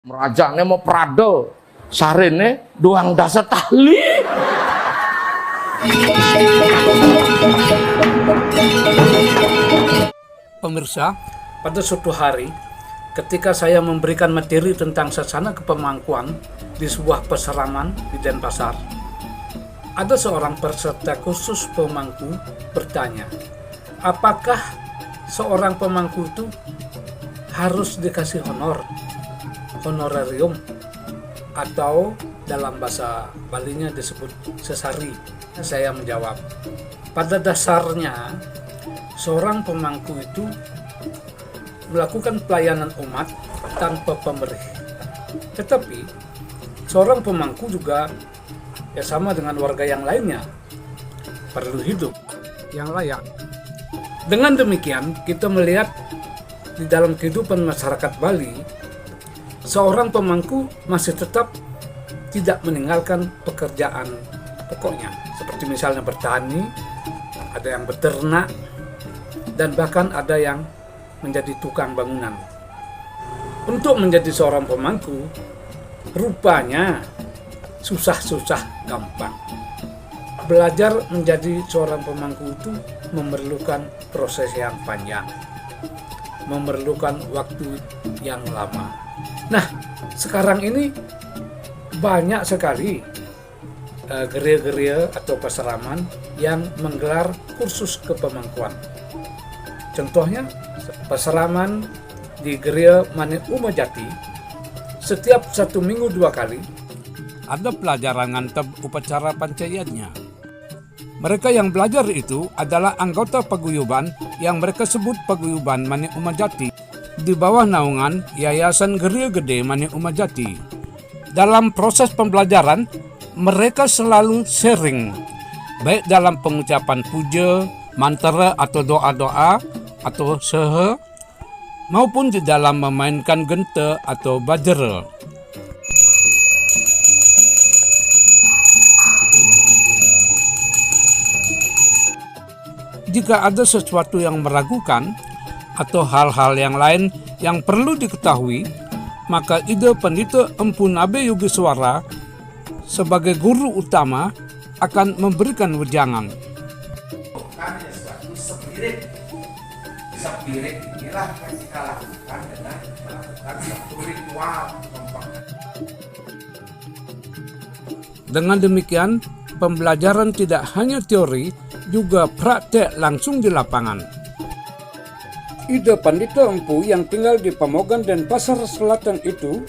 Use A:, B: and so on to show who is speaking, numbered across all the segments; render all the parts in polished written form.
A: Merajane mau Prado, sarene doang dasa tahli.
B: Pemirsa, pada suatu hari ketika saya memberikan materi tentang sasana kepemangkuan di sebuah peseraman di Denpasar, ada seorang peserta khusus pemangku bertanya, apakah seorang pemangku itu harus dikasih honorarium, atau dalam bahasa Balinya disebut sesari? Saya menjawab, pada dasarnya seorang pemangku itu melakukan pelayanan umat tanpa pamrih. Tetapi seorang pemangku juga sama dengan warga yang lainnya, perlu hidup yang layak. Dengan demikian kita melihat di dalam kehidupan masyarakat Bali, seorang pemangku masih tetap tidak meninggalkan pekerjaan pokoknya, seperti misalnya bertani, ada yang beternak, dan bahkan ada yang menjadi tukang bangunan. Untuk menjadi seorang pemangku, rupanya susah-susah gampang. Belajar menjadi seorang pemangku itu memerlukan proses yang panjang, memerlukan waktu yang lama. Nah, sekarang ini banyak sekali gereja-gereja atau peseraman yang menggelar kursus kepemangkuan. Contohnya, peseraman di gereja Mane Umajati setiap 1 minggu 2 kali ada pelajaran ngantep upacara pancayatnya. Mereka yang belajar itu adalah anggota paguyuban yang mereka sebut paguyuban Mane Umajati di bawah naungan Yayasan Gereja Gede Mane Umajati. Dalam proses pembelajaran, mereka selalu sharing, baik dalam pengucapan puja, mantra atau doa-doa atau sehe, maupun di dalam memainkan gente atau bajera. Jika ada sesuatu yang meragukan atau hal-hal yang lain yang perlu diketahui, maka ide Pendeta Empu Nabe Yogiswara sebagai guru utama akan memberikan wejangan.
C: Spirit inilah yang kita lakukan dengan melakukan satu ritual.
B: Dengan demikian, pembelajaran tidak hanya teori, juga praktek langsung di lapangan. Ide Pendeta Empu yang tinggal di Pamogan dan Pasar Selatan itu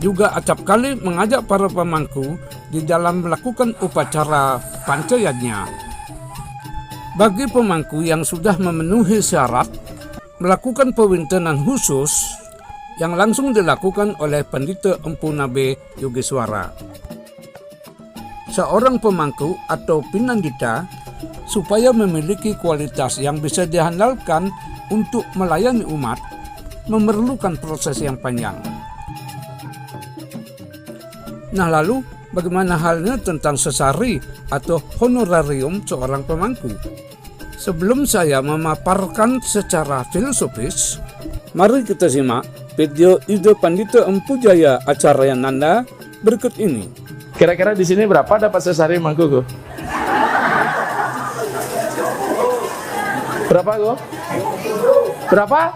B: juga acap kali mengajak para pemangku di dalam melakukan upacara pancayatnya. Bagi pemangku yang sudah memenuhi syarat, melakukan pewintenan khusus yang langsung dilakukan oleh Pendeta Empu Nabe Yogiswara. Seorang pemangku atau pinandita supaya memiliki kualitas yang bisa diandalkan untuk melayani umat memerlukan proses yang panjang. Nah, lalu bagaimana halnya tentang sesari atau honorarium seorang pemangku? Sebelum saya memaparkan secara filosofis, mari kita simak video ide Pendeta Empu Jaya Acarayananda berikut ini.
A: Kira-kira di sini berapa dapat sesari mangku? Berapa go? Berapa?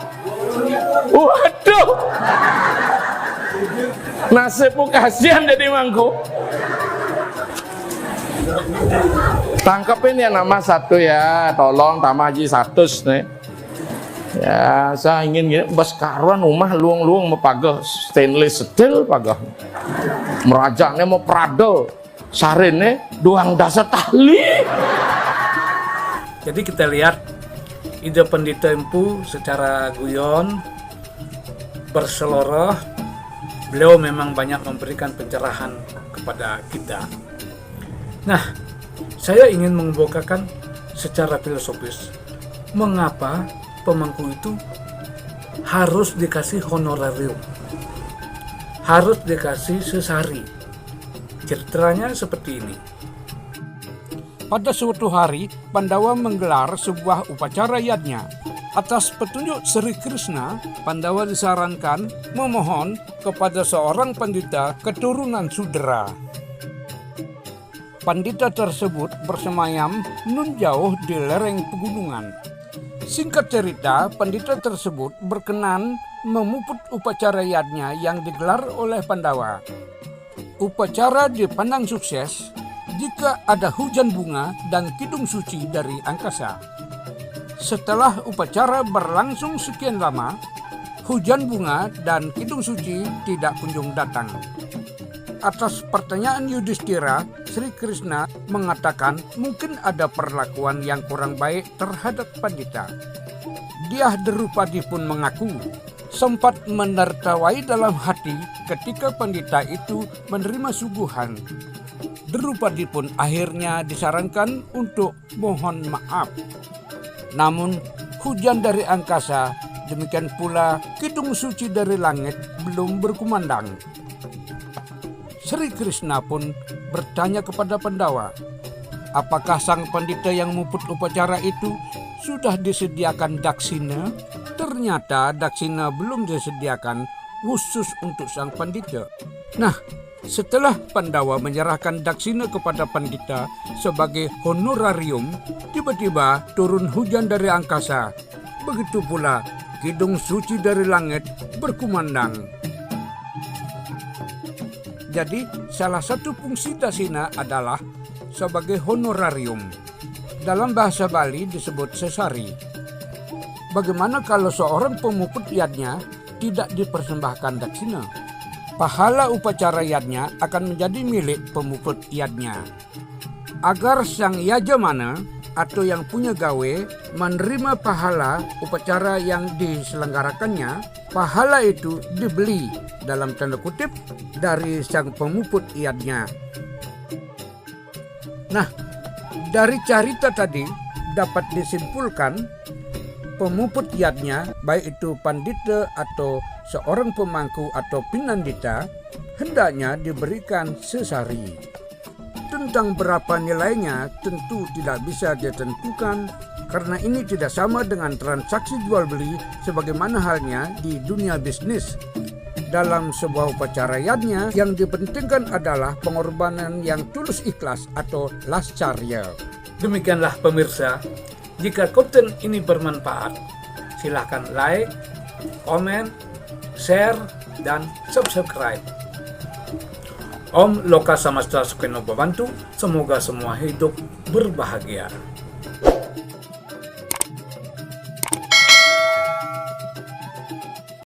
A: Waduh, nasibku kasihan jadi mangku. Tangkepin ya nama satu ya, tolong tambah haji 100 nih. Ya, saya ingin gini, bas karuan rumah luang-luang mau pagah stainless steel pagah. Merajane mau Prado, sarene doang dasa tahli.
B: Jadi kita lihat ide Pendeta Empu secara guyon, berseloroh, beliau memang banyak memberikan pencerahan kepada kita. Nah, saya ingin mengemukakan secara filosofis mengapa pemangku itu harus dikasih honorarium, harus dikasih sesari. Ceritanya seperti ini. Pada suatu hari, Pandawa menggelar sebuah upacara yadnya. Atas petunjuk Sri Krishna, Pandawa disarankan memohon kepada seorang pandita keturunan Sudra. Pandita tersebut bersemayam nun jauh di lereng pegunungan. Singkat cerita, pandita tersebut berkenan memuput upacara yadnya yang digelar oleh Pandawa. Upacara dipandang sukses jika ada hujan bunga dan kidung suci dari angkasa. Setelah upacara berlangsung sekian lama, hujan bunga dan kidung suci tidak kunjung datang. Atas pertanyaan Yudhistira, Sri Krishna mengatakan mungkin ada perlakuan yang kurang baik terhadap pandita. Dyah Drupadi pun mengaku sempat menertawai dalam hati ketika pandita itu menerima suguhan. Drupadi pun akhirnya disarankan untuk mohon maaf. Namun hujan dari angkasa, demikian pula kidung suci dari langit belum berkumandang. Sri Krishna pun bertanya kepada Pandawa, apakah sang pandita yang memuput upacara itu sudah disediakan daksina? Ternyata daksina belum disediakan khusus untuk sang pandita. Nah, setelah Pandawa menyerahkan daksina kepada pandita sebagai honorarium, tiba-tiba turun hujan dari angkasa. Begitu pula kidung suci dari langit berkumandang. Jadi, salah satu fungsi daksina adalah sebagai honorarium. Dalam bahasa Bali disebut sesari. Bagaimana kalau seorang pemuput yadnya tidak dipersembahkan daksina? Pahala upacara yadnya akan menjadi milik pemuput yadnya. Agar sang yajamana atau yang punya gawe menerima pahala upacara yang diselenggarakannya, pahala itu dibeli dalam tanda kutip dari sang pemuput yadnya. Nah, dari cerita tadi dapat disimpulkan pemuput yadnya, baik itu pandita atau seorang pemangku atau pinandita, hendaknya diberikan sesari. Tentang berapa nilainya tentu tidak bisa ditentukan karena ini tidak sama dengan transaksi jual beli sebagaimana halnya di dunia bisnis. Dalam sebuah upacara yadnya yang dipentingkan adalah pengorbanan yang tulus ikhlas atau lascarya.
D: Demikianlah pemirsa, jika konten ini bermanfaat, silakan like, komen, share, dan subscribe. Om Loka Samasta Sukhino Bhavantu, semoga semua hidup berbahagia.